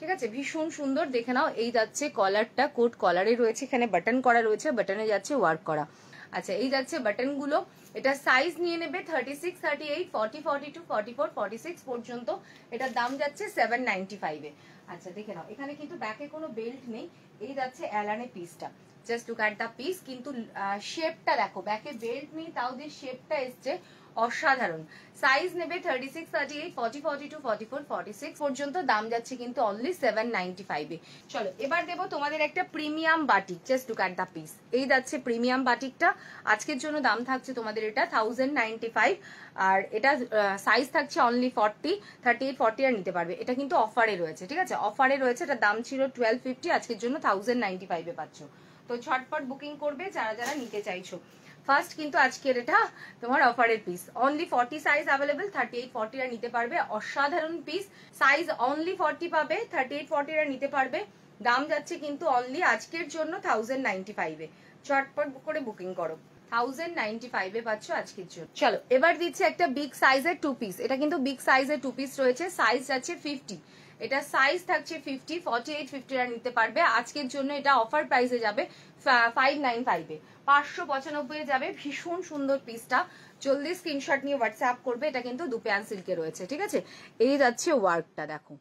ঠিক আছে, ভীষণ সুন্দর। দেখে নাও, এই যাচ্ছে কলারটা, কোট কলারে রয়েছে, এখানে বাটন করা রয়েছে, বাটনে যাচ্ছে ওয়ার্ক করা। আচ্ছা, এই যাচ্ছে বাটন গুলো। এটা সাইজ নিয়ে নেবে 36, 38, 40, 42, 44, 46 পর্যন্ত। এটার দাম যাচ্ছে 795 এ। আচ্ছা দেখে নাও, এখানে কিন্তু ব্যাকে কোনো বেল্ট নেই। এই যাচ্ছে অ্যালানে পিসটা, just look at the piece. কিন্তু শেপটা দেখো, ব্যাকে বেল্ট নেই, তাও যে শেপটা এসছে অসাধারণ। সাইজ নেবে 36, 38, 40, 42, 44, 46 পর্যন্ত। দাম যাচ্ছে কিন্তু অনলি 795 এ। চলো এবার দেবো তোমাদের একটা premium batik, just look at the piece. এই যাচ্ছে প্রিমিয়াম বাটিকটা, আজকের জন্য দাম থাকছে তোমাদের এটা 1095। আর এটা সাইজ থাকছে অনলি 40, 38, 40 আর নিতে পারবে। এটা কিন্তু অফারে রয়েছে, ঠিক আছে, অফারে রয়েছে। এটার দাম ছিল 1250, আজকের জন্য 1095 এ পাচ্ছ। তো ঝটপট বুকিং করবে যারা যারা নিতে চাইছো। ফার্স্ট কিন্তু আজকের এটা তোমার অফারের পিস, অনলি 40 সাইজ অ্যাভেলেবেল, 38, 40 আর নিতে পারবে। অসাধারণ পিস, সাইজ অনলি 40 পাবে, 38, 40 আর নিতে পারবে। দাম যাচ্ছে কিন্তু অনলি আজকের জন্য 1095 এ। চটপট করে বুকিং করো, 1095 এ পাচ্ছ আজকের জন্য। চলো এবার দিচ্ছি একটা বিগ সাইজের 2 পিস। এটা কিন্তু বিগ সাইজের 2 পিস রয়েছে, সাইজ যাচ্ছে 50। এটা সাইজ থাকছে 50, 48, 50 আর নিতে পারবে। আজকের জন্য এটা অফার প্রাইসে যাবে 595 এ, 595 এ যাবে। ভীষণ সুন্দর পিসটা, জলদি স্ক্রিনশট নিয়ে হোয়াটসঅ্যাপ করবে। এটা কিন্তু দুপিয়ান সিল্কে রয়েছে, ঠিক আছে। এই যাচ্ছে ওয়ার্কটা দেখো।